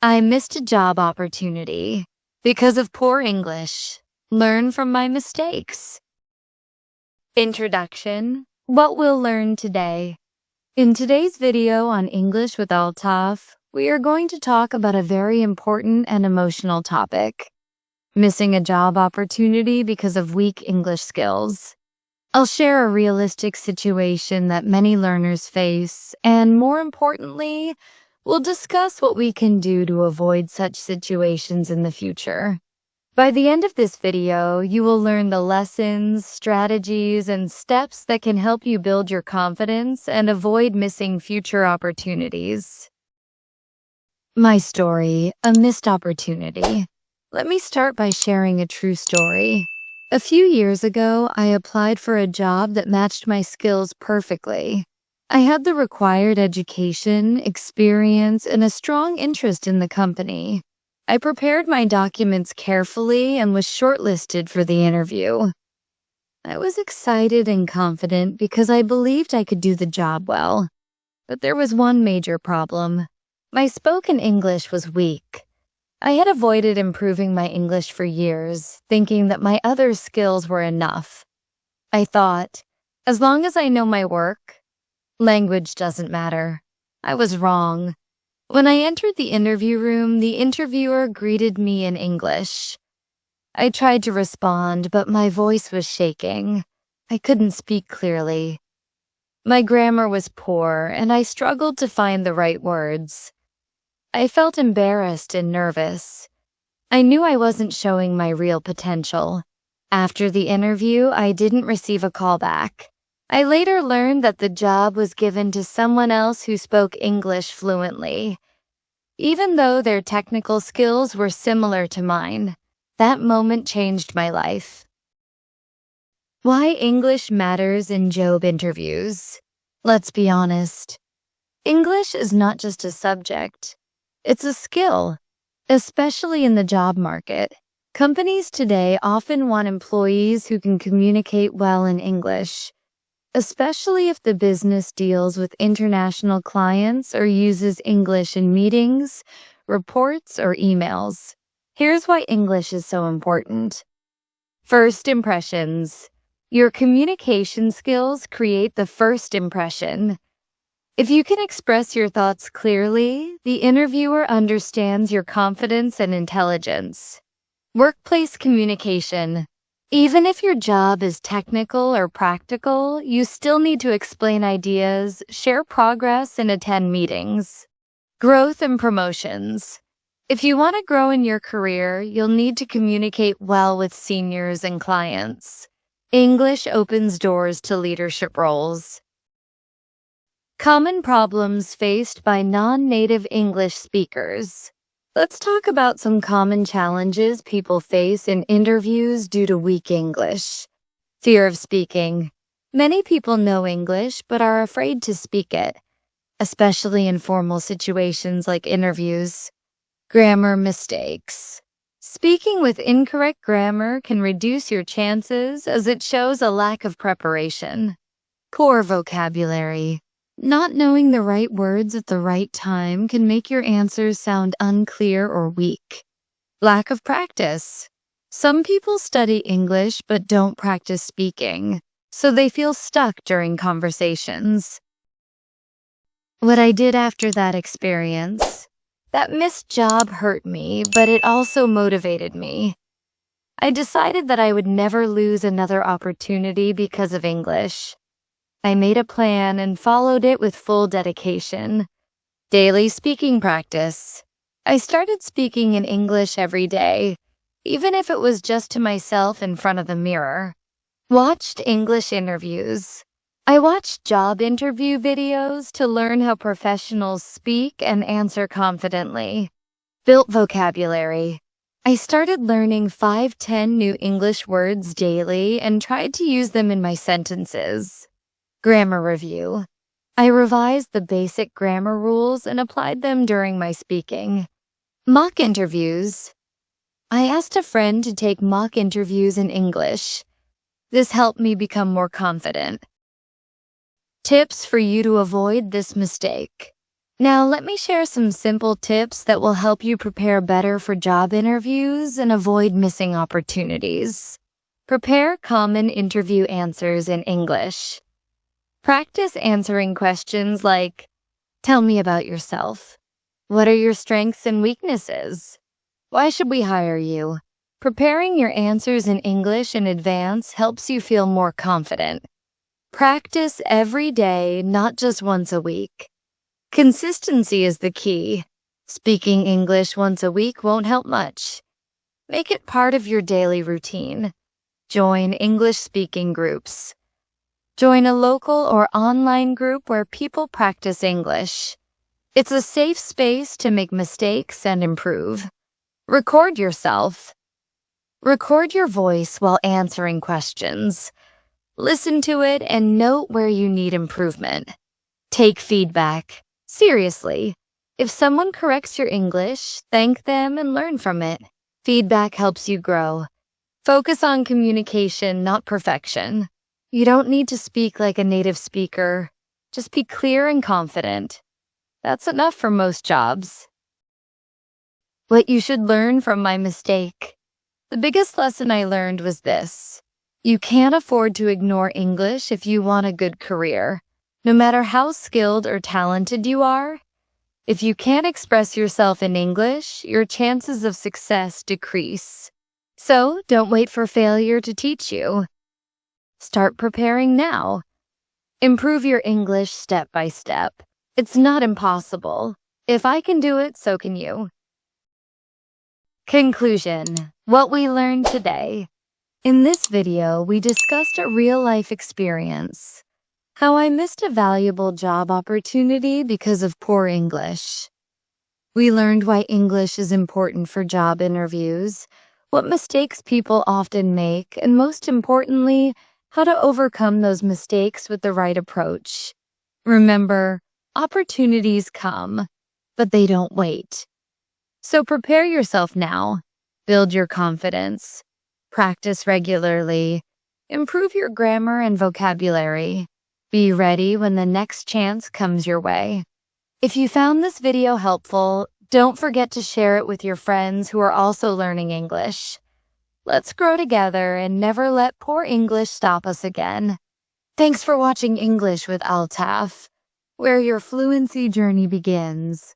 I missed a job opportunity because of poor English. Learn from my mistakes. Introduction. What we'll learn today. In today's video on English with Altaf, we are going to talk about a very important and emotional topic: missing a job opportunity because of weak English skills. I'll share a realistic situation that many learners face, and more importantly, we'll discuss what we can do to avoid such situations in the future. By the end of this video, you will learn the lessons, strategies, and steps that can help you build your confidence and avoid missing future opportunities. My story, a missed opportunity. Let me start by sharing a true story. A few years ago, I applied for a job that matched my skills perfectly. I had the required education, experience, and a strong interest in the company. I prepared my documents carefully and was shortlisted for the interview. I was excited and confident because I believed I could do the job well. But there was one major problem. My spoken English was weak. I had avoided improving my English for years, thinking that my other skills were enough. I thought, as long as I know my work, language doesn't matter. I was wrong. When I entered the interview room, the interviewer greeted me in English. I tried to respond, but my voice was shaking. I couldn't speak clearly. My grammar was poor, and I struggled to find the right words. I felt embarrassed and nervous. I knew I wasn't showing my real potential. After the interview, I didn't receive a call back. I later learned that the job was given to someone else who spoke English fluently. Even though their technical skills were similar to mine, that moment changed my life. Why English matters in job interviews. Let's be honest. English is not just a subject. It's a skill. Especially in the job market, companies today often want employees who can communicate well in English, especially if the business deals with international clients or uses English in meetings, reports, or emails. Here's why English is so important. First impressions. Your communication skills create the first impression. If you can express your thoughts clearly, the interviewer understands your confidence and intelligence. Workplace communication. Even if your job is technical or practical, you still need to explain ideas, share progress, and attend meetings. Growth and promotions. If you want to grow in your career, you'll need to communicate well with seniors and clients. English opens doors to leadership roles. Common problems faced by non-native English speakers. Let's talk about some common challenges people face in interviews due to weak English. Fear of speaking. Many people know English but are afraid to speak it, especially in formal situations like interviews. Grammar mistakes. Speaking with incorrect grammar can reduce your chances as it shows a lack of preparation. Poor vocabulary. Not knowing the right words at the right time can make your answers sound unclear or weak. Lack of practice. Some people study English but don't practice speaking, so they feel stuck during conversations. What I did after that experience. That missed job hurt me, but it also motivated me. I decided that I would never lose another opportunity because of English. I made a plan and followed it with full dedication. Daily speaking practice. I started speaking in English every day, even if it was just to myself in front of the mirror. Watched English interviews. I watched job interview videos to learn how professionals speak and answer confidently. Built vocabulary. I started learning 5-10 new English words daily and tried to use them in my sentences. Grammar review. I revised the basic grammar rules and applied them during my speaking. Mock interviews. I asked a friend to take mock interviews in English. This helped me become more confident. Tips for you to avoid this mistake. Now, let me share some simple tips that will help you prepare better for job interviews and avoid missing opportunities. Prepare common interview answers in English. Practice answering questions like, tell me about yourself. What are your strengths and weaknesses? Why should we hire you? Preparing your answers in English in advance helps you feel more confident. Practice every day, not just once a week. Consistency is the key. Speaking English once a week won't help much. Make it part of your daily routine. Join English speaking groups. Join a local or online group where people practice English. It's a safe space to make mistakes and improve. Record yourself. Record your voice while answering questions. Listen to it and note where you need improvement. Take feedback seriously. If someone corrects your English, thank them and learn from it. Feedback helps you grow. Focus on communication, not perfection. You don't need to speak like a native speaker. Just be clear and confident. That's enough for most jobs. What you should learn from my mistake. The biggest lesson I learned was this. You can't afford to ignore English if you want a good career. No matter how skilled or talented you are, if you can't express yourself in English, your chances of success decrease. So don't wait for failure to teach you. Start preparing now. Improve your English step by step. It's not impossible. If I can do it, so can you. Conclusion. What we learned today. In this video, we discussed a real-life experience. How I missed a valuable job opportunity because of poor English. We learned why English is important for job interviews, what mistakes people often make, and most importantly, how to overcome those mistakes with the right approach. Remember, opportunities come, but they don't wait. So prepare yourself now. Build your confidence. Practice regularly. Improve your grammar and vocabulary. Be ready when the next chance comes your way. If you found this video helpful, don't forget to share it with your friends who are also learning English. Let's grow together and never let poor English stop us again. Thanks for watching English with Altaf, where your fluency journey begins.